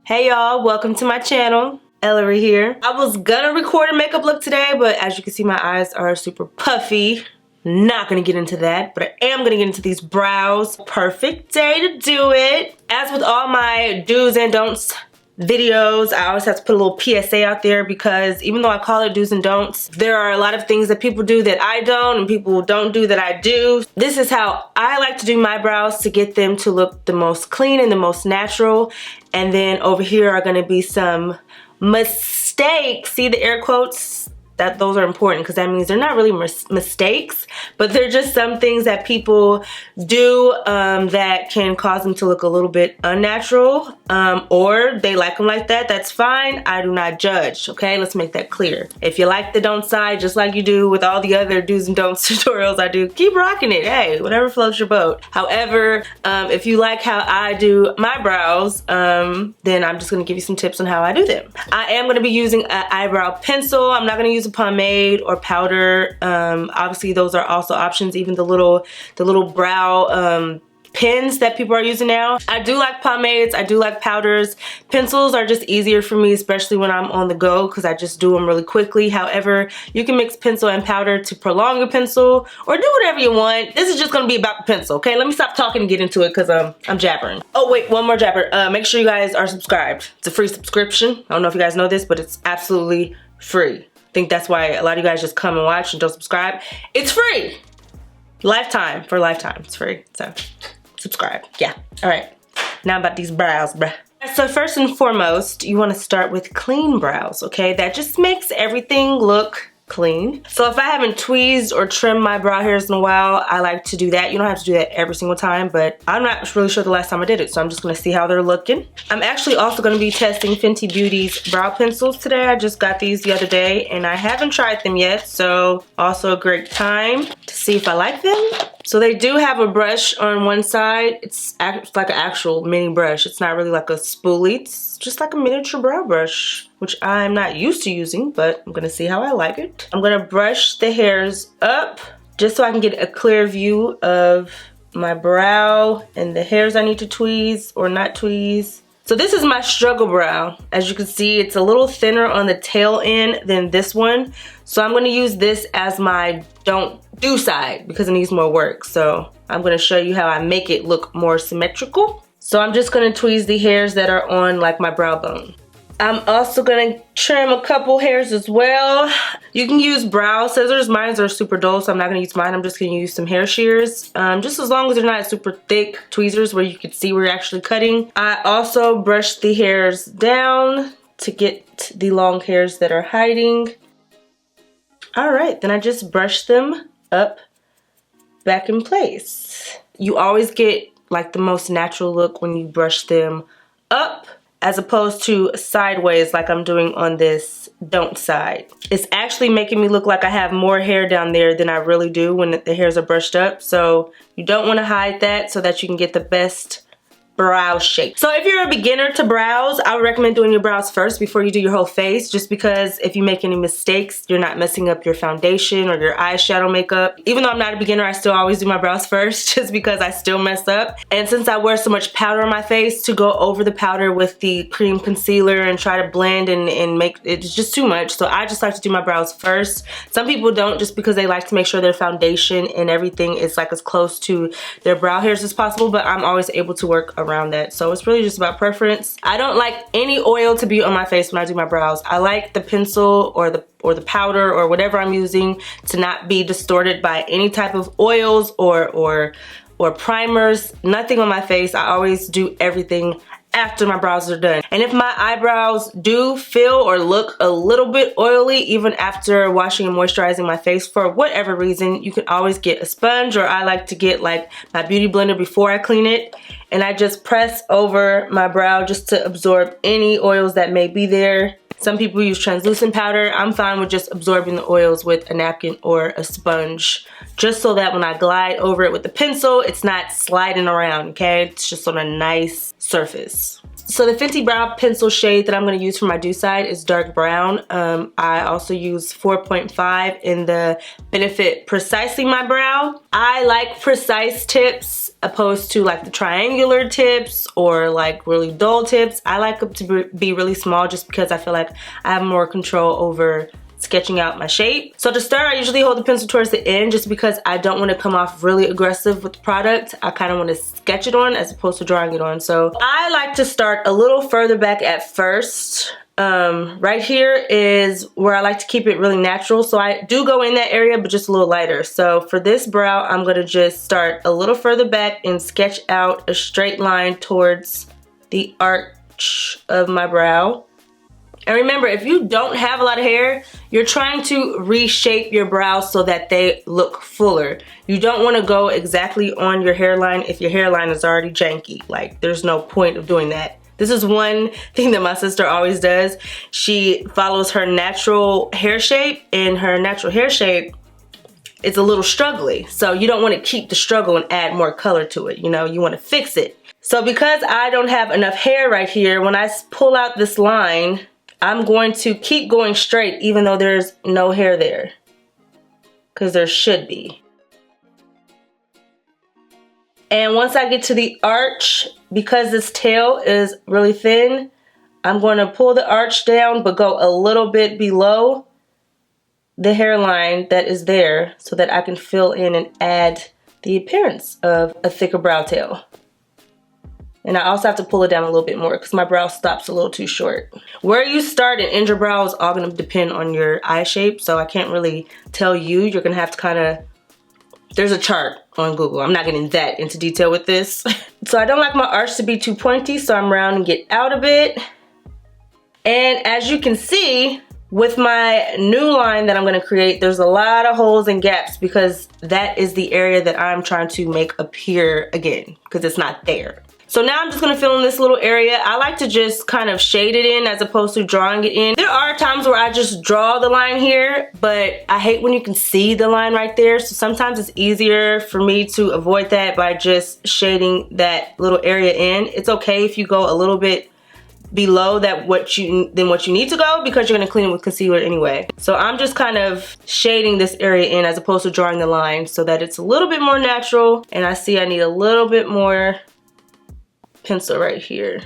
Hey y'all, welcome to my channel. Ellarie here. I was gonna record a makeup look today, but as you can see my eyes are super puffy. Not gonna get into that, but I am gonna get into these brows. Perfect day to do it. As with all my do's and don'ts videos, I always have to put a little PSA out there because even though I call it do's and don'ts, there are a lot of things that people do that I don't and people don't do that I do. This is how I like to do my brows to get them to look the most clean and the most natural. And then over here are gonna be some mistakes. See the air quotes? Those are important because that means they're not really mistakes, but they're just some things that people do that can cause them to look a little bit unnatural, or they like them like that. That's fine. I do not judge, okay? Let's make that clear. If you like the don't side, just like you do with all the other do's and don'ts tutorials I do, keep rocking it. Hey, whatever floats your boat. However, if you like how I do my brows, then I'm just gonna give you some tips on how I do them. I am gonna be using an eyebrow pencil. I'm not gonna use a pomade or powder. Obviously those are also options, even the little brow pens that people are using now. I do like pomades, I do like powders. Pencils are just easier for me, especially when I'm on the go because I just do them really quickly. However, you can mix pencil and powder to prolong your pencil or do whatever you want. This is just gonna be about the pencil, okay? Let me stop talking and get into it because I'm jabbering. Oh wait, one more jabber. Make sure you guys are subscribed. It's a free subscription. I don't know if you guys know this, but it's absolutely free. I think that's why a lot of you guys just come and watch and don't subscribe. It's free. Lifetime, for lifetime, it's free, so subscribe, yeah. All right, now about these brows, bruh. So first and foremost, you wanna start with clean brows, okay? That just makes everything look clean. So if I haven't tweezed or trimmed my brow hairs in a while, I like to do that. You don't have to do that every single time, but I'm not really sure the last time I did it, so I'm just gonna see how they're looking. I'm actually also gonna be testing Fenty Beauty's brow pencils today. I just got these the other day and I haven't tried them yet, so also a great time to see if I like them. So they do have a brush on one side. It's like an actual mini brush. It's not really like a spoolie. It's just like a miniature brow brush, which I'm not used to using, but I'm gonna see how I like it. I'm gonna brush the hairs up just so I can get a clear view of my brow and the hairs I need to tweeze or not tweeze. So this is my struggle brow. As you can see, it's a little thinner on the tail end than this one. So I'm gonna use this as my don't do side because it needs more work. So I'm gonna show you how I make it look more symmetrical. So I'm just gonna tweeze the hairs that are on like my brow bone. I'm also gonna trim a couple hairs as well. You can use brow scissors. Mine are super dull, so I'm not gonna use mine. I'm just gonna use some hair shears. Just as long as they're not super thick tweezers where you can see where you're actually cutting. I also brush the hairs down to get the long hairs that are hiding. All right, then I just brush them up back in place. You always get like the most natural look when you brush them up as opposed to sideways like I'm doing on this don't side. It's actually making me look like I have more hair down there than I really do when the hairs are brushed up. So you don't want to hide that so that you can get the best brow shape. So if you're a beginner to brows, I would recommend doing your brows first before you do your whole face, just because if you make any mistakes, you're not messing up your foundation or your eyeshadow makeup. Even though I'm not a beginner, I still always do my brows first just because I still mess up. And since I wear so much powder on my face, to go over the powder with the cream concealer and try to blend and make it's just too much. So I just like to do my brows first. Some people don't, just because they like to make sure their foundation and everything is like as close to their brow hairs as possible, but I'm always able to work around that. So it's really just about preference. I don't like any oil to be on my face when I do my brows. I like the pencil or the powder or whatever I'm using to not be distorted by any type of oils or primers. Nothing on my face. I always do everything after my brows are done. And if my eyebrows do feel or look a little bit oily even after washing and moisturizing my face for whatever reason, you can always get a sponge, or I like to get like my beauty blender before I clean it, and I just press over my brow just to absorb any oils that may be there. Some people use translucent powder. I'm fine with just absorbing the oils with a napkin or a sponge, just so that when I glide over it with the pencil, it's not sliding around, okay? It's just on a nice surface. So the Fenty Brow pencil shade that I'm going to use for my do side is dark brown. I also use 4.5 in the Benefit Precisely My Brow. I like precise tips opposed to like the triangular tips or like really dull tips. I like them to be really small just because I feel like I have more control over sketching out my shape. So to start, I usually hold the pencil towards the end just because I don't want to come off really aggressive with the product. I kind of want to sketch it on as opposed to drawing it on. So I like to start a little further back at first. Right here is where I like to keep it really natural. So I do go in that area, but just a little lighter. So for this brow, I'm going to just start a little further back and sketch out a straight line towards the arch of my brow. And remember, if you don't have a lot of hair, you're trying to reshape your brows so that they look fuller. You don't want to go exactly on your hairline if your hairline is already janky. Like, there's no point of doing that. This is one thing that my sister always does. She follows her natural hair shape, and her natural hair shape is a little struggly. So you don't want to keep the struggle and add more color to it. You know, you want to fix it. So because I don't have enough hair right here, when I pull out this line, I'm going to keep going straight even though there's no hair there, because there should be. And once I get to the arch, because this tail is really thin, I'm going to pull the arch down but go a little bit below the hairline that is there so that I can fill in and add the appearance of a thicker brow tail. And I also have to pull it down a little bit more because my brow stops a little too short. Where you start and end your brow is all going to depend on your eye shape. So I can't really tell you. You're going to have to kind of... There's a chart on Google. I'm not getting that into detail with this. So I don't like my arch to be too pointy, so I'm rounding it out a bit. And as you can see, with my new line that I'm going to create, there's a lot of holes and gaps because that is the area that I'm trying to make appear again because it's not there. So now I'm just going to fill in this little area. I like to just kind of shade it in as opposed to drawing it in. There are times where I just draw the line here, but I hate when you can see the line right there. So sometimes it's easier for me to avoid that by just shading that little area in. It's okay if you go a little bit below that what you need to go because you're going to clean it with concealer anyway. So I'm just kind of shading this area in as opposed to drawing the line so that it's a little bit more natural. And I see I need a little bit more pencil right here.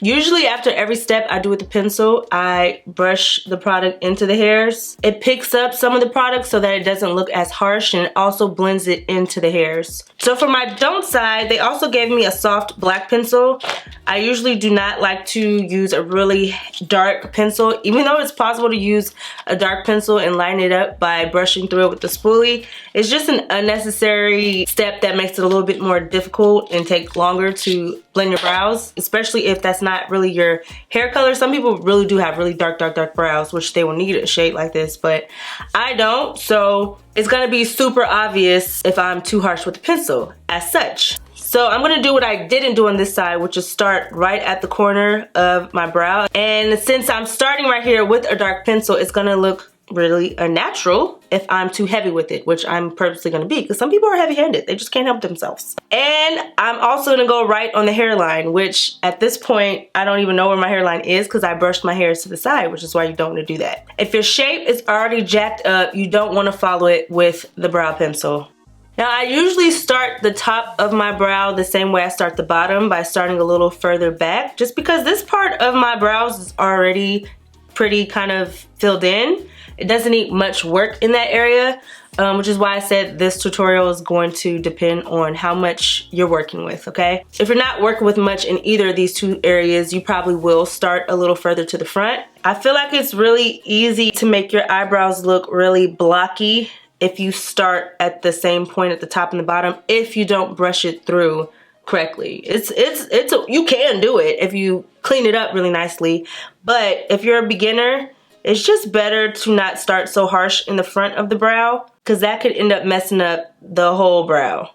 Usually after every step I do with the pencil, I brush the product into the hairs. It picks up some of the product so that it doesn't look as harsh, and it also blends it into the hairs. So for my don't side, they also gave me a soft black pencil. I usually do not like to use a really dark pencil, even though it's possible to use a dark pencil and lighten it up by brushing through it with the spoolie. It's just an unnecessary step that makes it a little bit more difficult and take longer to blend your brows, especially if that's not really your hair color. Some people really do have really dark brows, which they will need a shade like this, but I don't. So it's gonna be super obvious if I'm too harsh with the pencil as such. So I'm gonna do what I didn't do on this side, which is start right at the corner of my brow. And since I'm starting right here with a dark pencil, it's gonna look really unnatural if I'm too heavy with it, which I'm purposely gonna be, because some people are heavy-handed. They just can't help themselves. And I'm also gonna go right on the hairline, which at this point, I don't even know where my hairline is because I brushed my hairs to the side, which is why you don't wanna do that. If your shape is already jacked up, you don't wanna follow it with the brow pencil. Now I usually start the top of my brow the same way I start the bottom, by starting a little further back, just because this part of my brows is already pretty kind of filled in. It doesn't need much work in that area, which is why I said this tutorial is going to depend on how much you're working with, okay? If you're not working with much in either of these two areas, you probably will start a little further to the front. I feel like it's really easy to make your eyebrows look really blocky if you start at the same point at the top and the bottom, if you don't brush it through correctly. You can do it if you clean it up really nicely, but if you're a beginner, it's just better to not start so harsh in the front of the brow, because that could end up messing up the whole brow.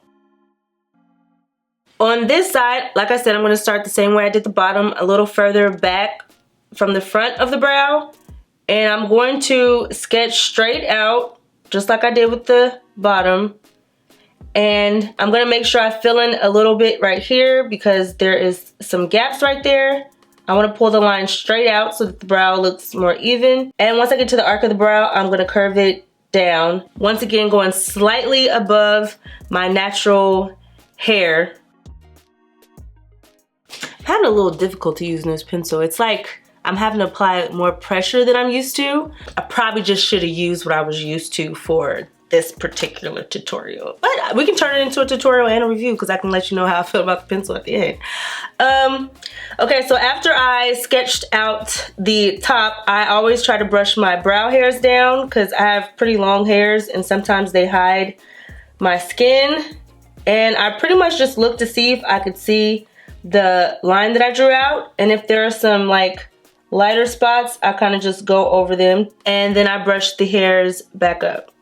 On this side, like I said, I'm going to start the same way I did the bottom, a little further back from the front of the brow, and I'm going to sketch straight out just like I did with the bottom, And I'm gonna make sure I fill in a little bit right here because there is some gaps right there. I wanna pull the line straight out so that the brow looks more even. And once I get to the arc of the brow, I'm gonna curve it down. Once again, going slightly above my natural hair. I'm having a little difficulty using this pencil. It's like I'm having to apply more pressure than I'm used to. I probably just should have used what I was used to for this particular tutorial. But we can turn it into a tutorial and a review because I can let you know how I feel about the pencil at the end. Okay, so after I sketched out the top, I always try to brush my brow hairs down because I have pretty long hairs and sometimes they hide my skin. And I pretty much just look to see if I could see the line that I drew out. And if there are some like lighter spots, I kind of just go over them and then I brush the hairs back up.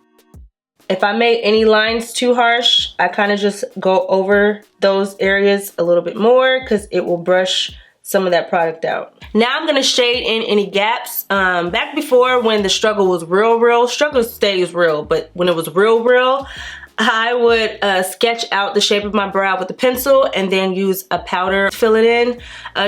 If I made any lines too harsh, I kind of just go over those areas a little bit more because it will brush some of that product out. Now I'm gonna shade in any gaps. Back before when the struggle was real, struggle stays real, but when it was real, I would sketch out the shape of my brow with a pencil and then use a powder to fill it in.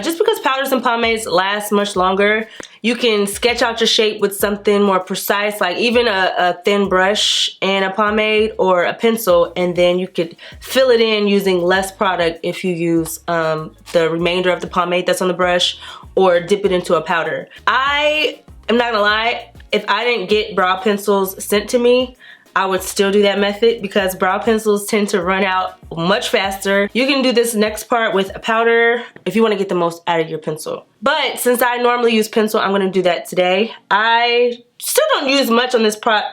Just because powders and pomades last much longer, you can sketch out your shape with something more precise, like even a thin brush and a pomade or a pencil, and then you could fill it in using less product if you use the remainder of the pomade that's on the brush or dip it into a powder. I am not gonna lie, if I didn't get brow pencils sent to me, I would still do that method because brow pencils tend to run out much faster. You can do this next part with a powder if you want to get the most out of your pencil. But since I normally use pencil, I'm going to do that today. I still don't use much on this part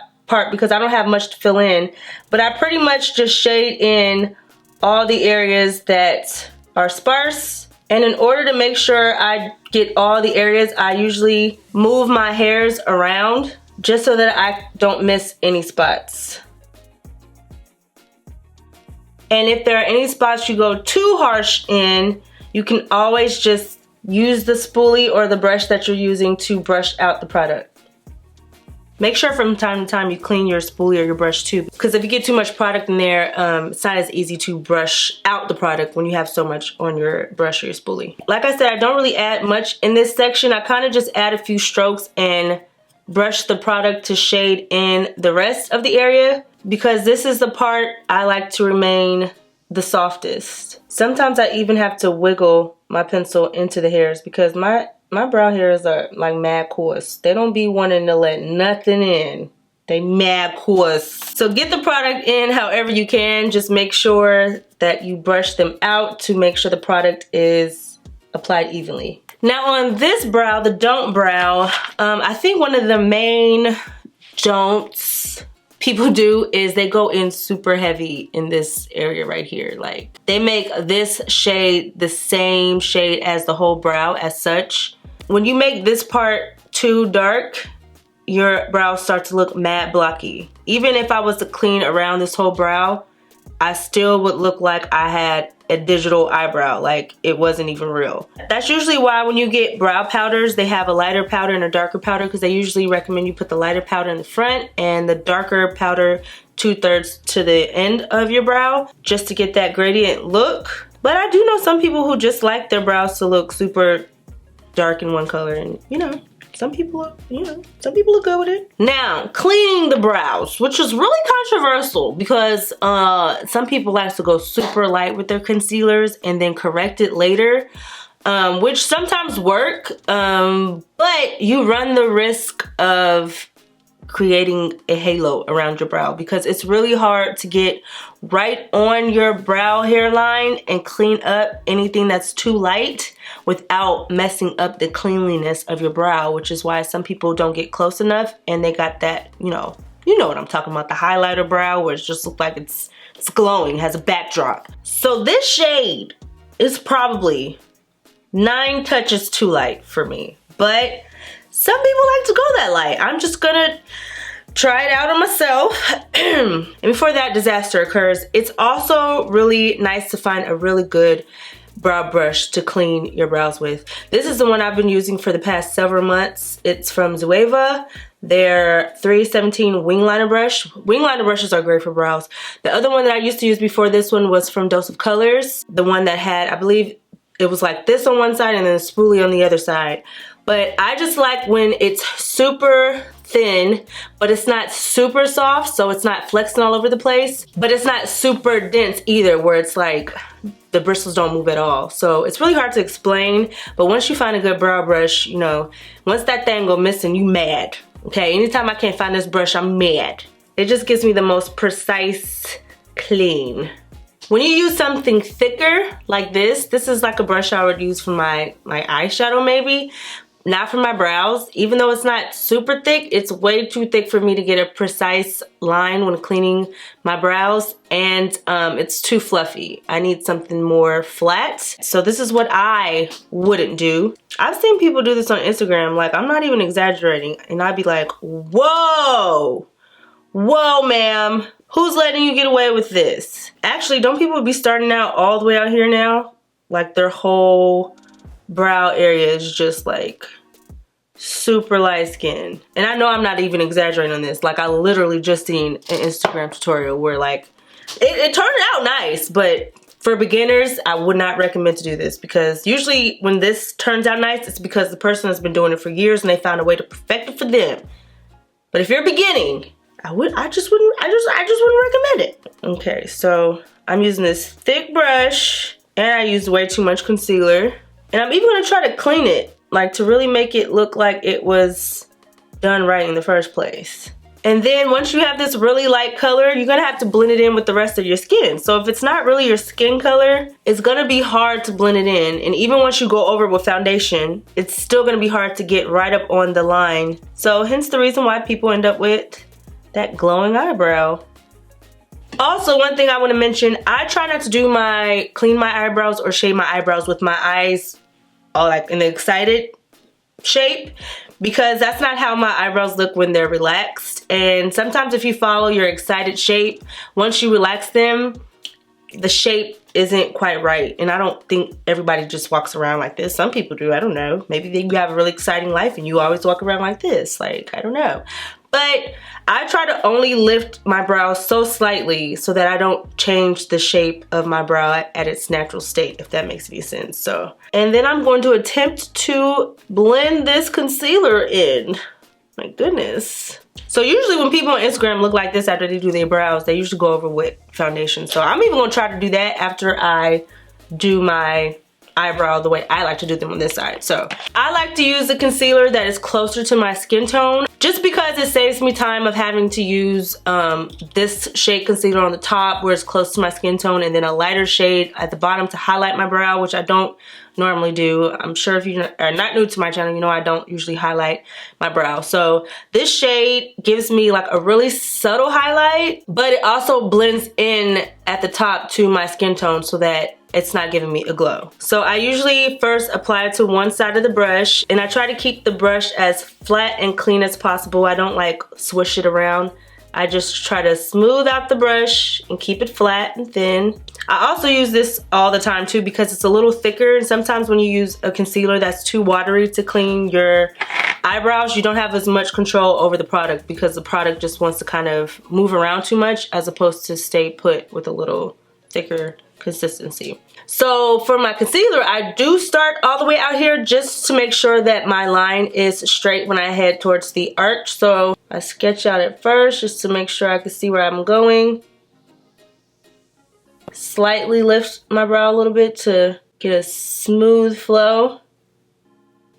because I don't have much to fill in, but I pretty much just shade in all the areas that are sparse. And in order to make sure I get all the areas, I usually move my hairs around just so that I don't miss any spots. And if there are any spots you go too harsh in, you can always just use the spoolie or the brush that you're using to brush out the product. Make sure from time to time you clean your spoolie or your brush too, because if you get too much product in there, it's not as easy to brush out the product when you have so much on your brush or your spoolie. Like I said, I don't really add much in this section. I kind of just add a few strokes and brush the product to shade in the rest of the area because this is the part I like to remain the softest. Sometimes I even have to wiggle my pencil into the hairs because my brow hairs are like mad coarse. They don't be wanting to let nothing in. They mad coarse. So get the product in however you can. Just make sure that you brush them out to make sure the product is applied evenly. Now on this brow, the don't brow, I think one of the main don'ts people do is they go in super heavy in this area right here. Like they make this shade the same shade as the whole brow as such. When you make this part too dark, your brows start to look mad blocky. Even if I was to clean around this whole brow, I still would look like I had a digital eyebrow, like it wasn't even real. That's usually why when you get brow powders, they have a lighter powder and a darker powder because they usually recommend you put the lighter powder in the front and the darker powder 2/3 to the end of your brow just to get that gradient look. But I do know some people who just like their brows to look super dark in one color, and you know, some people look good with it. Now, cleaning the brows, which is really controversial because some people like to go super light with their concealers and then correct it later, which sometimes work, but you run the risk of creating a halo around your brow because it's really hard to get right on your brow hairline and clean up anything that's too light without messing up the cleanliness of your brow, which is why some people don't get close enough and they got that, you know what I'm talking about, the highlighter brow where it just looks like it's glowing, has a backdrop. So this shade is probably 9 touches too light for me, but some people like to go that light. I'm just gonna try it out on myself. And before that disaster occurs, it's also really nice to find a really good brow brush to clean your brows with. This is the one I've been using for the past several months. It's from Zoeva. Their 317 wing liner brush. Wing liner brushes are great for brows. The other one that I used to use before this one was from Dose of Colors. The one that had, I believe it was like this on one side and then a spoolie on the other side. But I just like when it's super thin, but it's not super soft, so it's not flexing all over the place. But it's not super dense either, where it's like the bristles don't move at all. So it's really hard to explain, but once you find a good brow brush, you know, once that thing go missing, you mad. Okay, anytime I can't find this brush, I'm mad. It just gives me the most precise clean. When you use something thicker like this is like a brush I would use for my eyeshadow maybe. Not for my brows. Even though it's not super thick, it's way too thick for me to get a precise line when cleaning my brows, and it's too fluffy. I need something more flat. So this is what I wouldn't do. I've seen people do this on Instagram, like I'm not even exaggerating, and I'd be like, whoa, whoa ma'am, who's letting you get away with this? Actually, don't people be starting out all the way out here now? Like their whole brow area is just like super light skin. And I know I'm not even exaggerating on this. Like I literally just seen an Instagram tutorial where like it turned out nice, but for beginners I would not recommend to do this, because usually when this turns out nice it's because the person has been doing it for years and they found a way to perfect it for them. But if you're beginning, I just wouldn't recommend it. Okay, so I'm using this thick brush and I used way too much concealer. And I'm even gonna try to clean it, like to really make it look like it was done right in the first place. And then once you have this really light color, you're gonna have to blend it in with the rest of your skin. So if it's not really your skin color, it's gonna be hard to blend it in. And even once you go over it with foundation, it's still gonna be hard to get right up on the line. So hence the reason why people end up with that glowing eyebrow. Also, one thing I want to mention, I try not to clean my eyebrows or shade my eyebrows with my eyes all like in the excited shape, because that's not how my eyebrows look when they're relaxed. And sometimes if you follow your excited shape, once you relax them, the shape isn't quite right. And I don't think everybody just walks around like this. Some people do, I don't know. Maybe you have a really exciting life and you always walk around like this. Like, I don't know. But I try to only lift my brows so slightly so that I don't change the shape of my brow at its natural state, if that makes any sense. So, and then I'm going to attempt to blend this concealer in. My goodness. So usually when people on Instagram look like this after they do their brows, they usually go over with foundation. So I'm even gonna try to do that after I do my eyebrow the way I like to do them on this side. So I like to use a concealer that is closer to my skin tone, just because it saves me time of having to use this shade concealer on the top where it's close to my skin tone, and then a lighter shade at the bottom to highlight my brow, which I don't normally do. I'm sure if you are not new to my channel, you know I don't usually highlight my brow. So this shade gives me like a really subtle highlight, but it also blends in at the top to my skin tone so that it's not giving me a glow. So I usually first apply it to one side of the brush, and I try to keep the brush as flat and clean as possible. I don't like swish it around. I just try to smooth out the brush and keep it flat and thin. I also use this all the time too because it's a little thicker, and sometimes when you use a concealer that's too watery to clean your eyebrows, you don't have as much control over the product because the product just wants to kind of move around too much as opposed to stay put with a little thicker consistency. So for my concealer, I do start all the way out here just to make sure that my line is straight when I head towards the arch. So I sketch out at first just to make sure I can see where I'm going. Slightly lift my brow a little bit to get a smooth flow.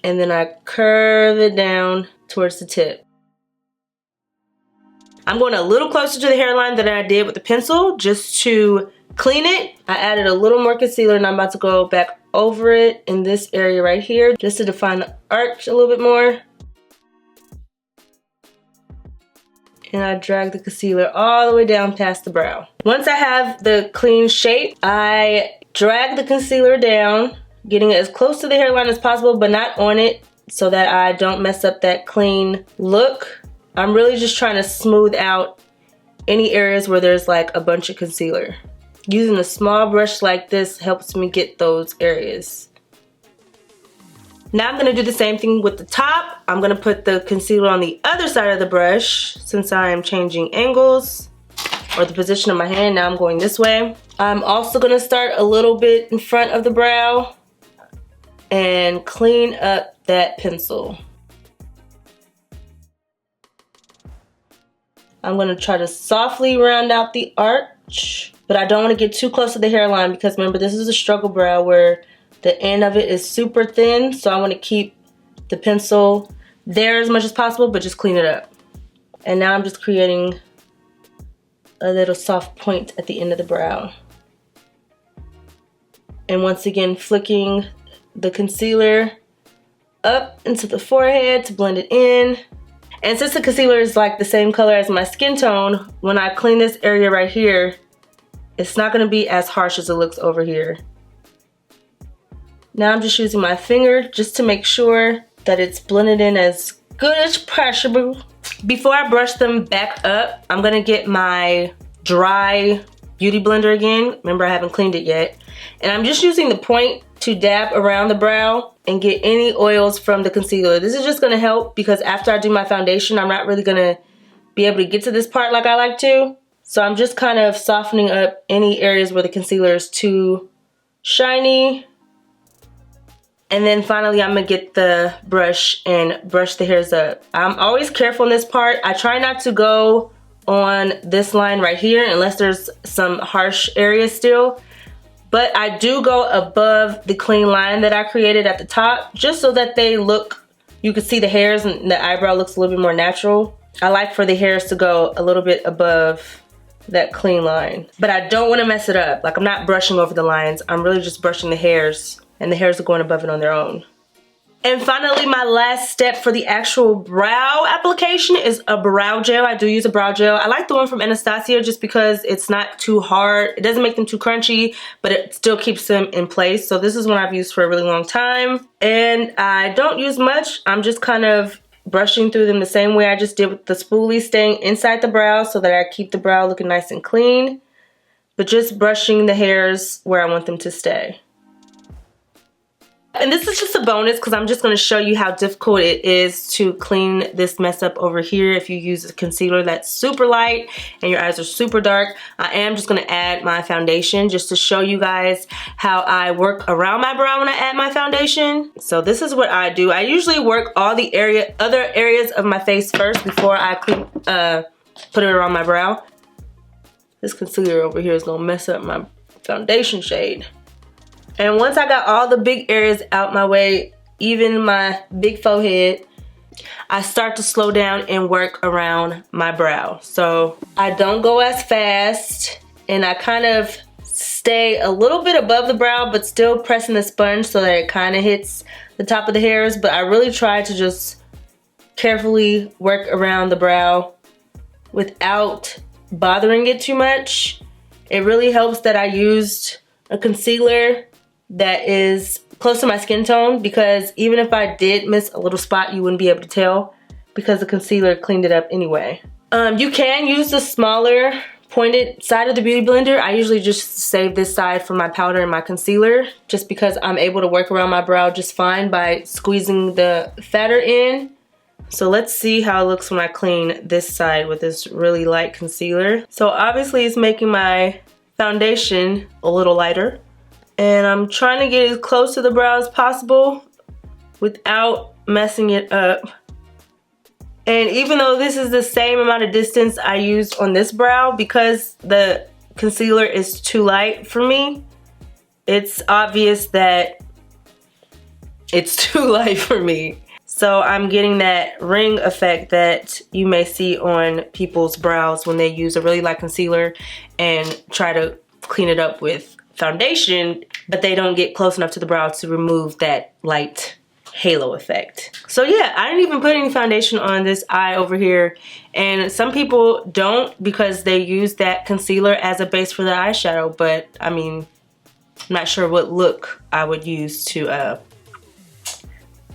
And then I curve it down towards the tip. I'm going a little closer to the hairline than I did with the pencil just to clean it. I added a little more concealer and I'm about to go back over it in this area right here just to define the arch a little bit more. And I drag the concealer all the way down past the brow. Once I have the clean shape, I drag the concealer down, getting it as close to the hairline as possible, but not on it so that I don't mess up that clean look. I'm really just trying to smooth out any areas where there's like a bunch of concealer. Using a small brush like this helps me get those areas. Now I'm gonna do the same thing with the top. I'm gonna put the concealer on the other side of the brush since I am changing angles or the position of my hand. Now I'm going this way. I'm also gonna start a little bit in front of the brow and clean up that pencil. I'm gonna try to softly round out the arch, but I don't wanna get too close to the hairline because remember, this is a struggle brow where the end of it is super thin, so I wanna keep the pencil there as much as possible, but just clean it up. And now I'm just creating a little soft point at the end of the brow. And once again, flicking the concealer up into the forehead to blend it in. And since the concealer is like the same color as my skin tone, when I clean this area right here, it's not gonna be as harsh as it looks over here. Now I'm just using my finger just to make sure that it's blended in as good as possible. Before I brush them back up, I'm gonna get my dry beauty blender again. Remember, I haven't cleaned it yet. And I'm just using the point to dab around the brow and get any oils from the concealer. This is just gonna help because after I do my foundation, I'm not really gonna be able to get to this part like I like to. So I'm just kind of softening up any areas where the concealer is too shiny. And then finally, I'm gonna get the brush and brush the hairs up. I'm always careful in this part. I try not to go on this line right here unless there's some harsh areas still. But I do go above the clean line that I created at the top just so that they look, you can see the hairs and the eyebrow looks a little bit more natural. I like for the hairs to go a little bit above that clean line. But I don't wanna mess it up. Like, I'm not brushing over the lines. I'm really just brushing the hairs, and the hairs are going above it on their own. And finally, my last step for the actual brow application is a brow gel. I do use a brow gel. I like the one from Anastasia just because it's not too hard. It doesn't make them too crunchy, but it still keeps them in place. So this is one I've used for a really long time. And I don't use much. I'm just kind of brushing through them the same way I just did with the spoolie, staying inside the brow so that I keep the brow looking nice and clean. But just brushing the hairs where I want them to stay. And this is just a bonus because I'm just going to show you how difficult it is to clean this mess up over here if you use a concealer that's super light and your eyes are super dark. I am just going to add my foundation just to show you guys how I work around my brow when I add my foundation. So this is what I do. I usually work all the other areas of my face first before I put it around my brow. This concealer over here is going to mess up my foundation shade. And once I got all the big areas out my way, even my big forehead, I start to slow down and work around my brow. So I don't go as fast and I kind of stay a little bit above the brow but still pressing the sponge so that it kind of hits the top of the hairs. But I really try to just carefully work around the brow without bothering it too much. It really helps that I used a concealer that is close to my skin tone because even if I did miss a little spot, you wouldn't be able to tell because the concealer cleaned it up anyway. You can use the smaller pointed side of the beauty blender. I usually just save this side for my powder and my concealer just because I'm able to work around my brow just fine by squeezing the fatter in. So let's see how it looks when I clean this side with this really light concealer. So obviously it's making my foundation a little lighter. And I'm trying to get as close to the brow as possible without messing it up. And even though this is the same amount of distance I used on this brow, because the concealer is too light for me, it's obvious that it's too light for me. So I'm getting that ring effect that you may see on people's brows when they use a really light concealer and try to clean it up with foundation, but they don't get close enough to the brow to remove that light halo effect. So yeah, I didn't even put any foundation on this eye over here, and some people don't because they use that concealer as a base for the eyeshadow, but I mean, I'm not sure what look I would use to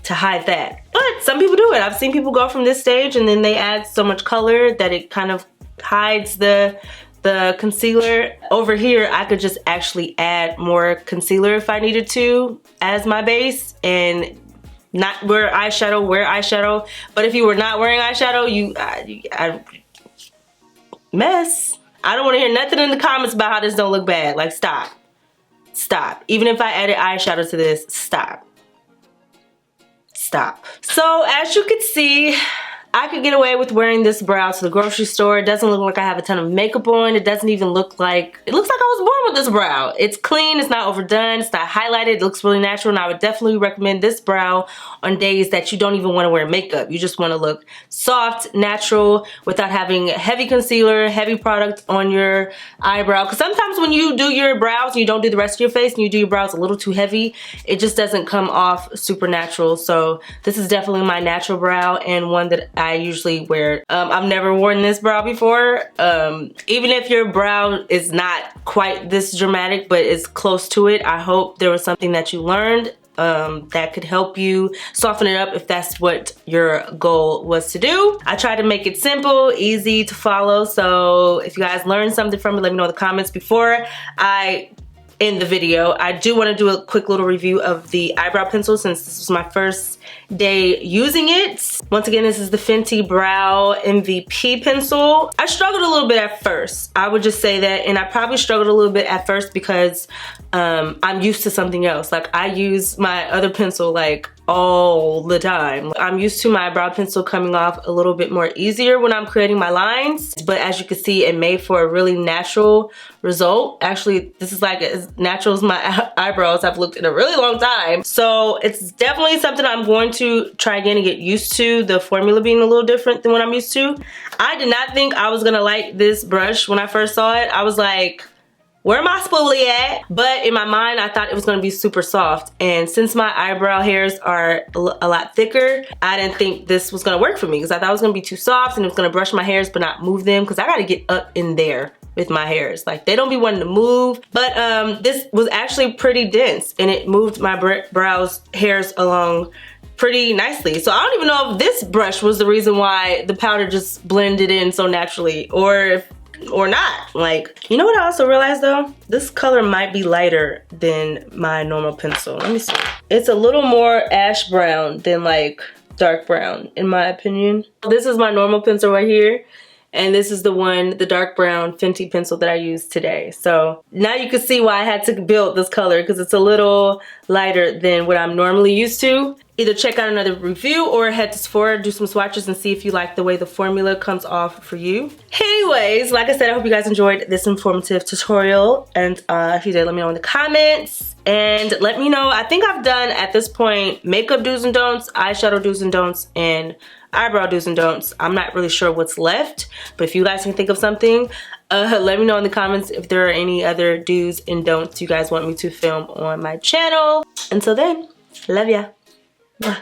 hide that. But some people do it. I've seen people go from this stage and then they add so much color that it kind of hides the the concealer. Over here, I could just actually add more concealer if I needed to as my base and not wear eyeshadow. But if you were not wearing eyeshadow, mess. I don't want to hear nothing in the comments about how this don't look bad. Like, stop. Stop. Even if I added eyeshadow to this, stop. Stop. So as you can see, I could get away with wearing this brow to the grocery store. It doesn't look like I have a ton of makeup on. It doesn't even look like, it looks like I was born with this brow. It's clean, it's not overdone, it's not highlighted, it looks really natural, and I would definitely recommend this brow on days that you don't even want to wear makeup. You just want to look soft, natural, without having heavy concealer, heavy product on your eyebrow. Because sometimes when you do your brows and you don't do the rest of your face and you do your brows a little too heavy, it just doesn't come off super natural. So this is definitely my natural brow and one that I usually wear. I've never worn this brow before. Even if your brow is not quite this dramatic, but it's close to it, I hope there was something that you learned that could help you soften it up if that's what your goal was to do. I tried to make it simple, easy to follow, so if you guys learned something from it, let me know in the comments. Before I end the video, I do want to do a quick little review of the eyebrow pencil since this was my first day using it. Once again, this is the Fenty Brow MVP Pencil. I struggled a little bit at first. I would just say that, and I probably struggled a little bit at first because I'm used to something else. Like, I use my other pencil like all the time. I'm used to my brow pencil coming off a little bit more easier when I'm creating my lines, but as you can see, it made for a really natural result. Actually, this is like as natural as my eyebrows have looked in a really long time. So it's definitely something I'm going to try again and get used to, the formula being a little different than what I'm used to. I did not think I was gonna like this brush when I first saw it. I was like, where my spoolie at? But in my mind, I thought it was gonna be super soft. And since my eyebrow hairs are a lot thicker, I didn't think this was gonna work for me because I thought it was gonna be too soft and it was gonna brush my hairs but not move them, because I gotta get up in there with my hairs. Like, they don't be wanting to move. But this was actually pretty dense and it moved my brows hairs along pretty nicely. So I don't even know if this brush was the reason why the powder just blended in so naturally, or not. Like, you know what I also realized though? This color might be lighter than my normal pencil. Let me see. It's a little more ash brown than like dark brown in my opinion. This is my normal pencil right here. And this is the one, the dark brown Fenty pencil that I used today. So now you can see why I had to build this color, because it's a little lighter than what I'm normally used to. Either check out another review or head to Sephora, do some swatches and see if you like the way the formula comes off for you. Anyways, like I said, I hope you guys enjoyed this informative tutorial. And if you did, let me know in the comments. And let me know, I think I've done at this point makeup do's and don'ts, eyeshadow do's and don'ts, and eyebrow do's and don'ts. I'm not really sure what's left, but if you guys can think of something, let me know in the comments if there are any other do's and don'ts you guys want me to film on my channel. Until then, love ya. Mwah.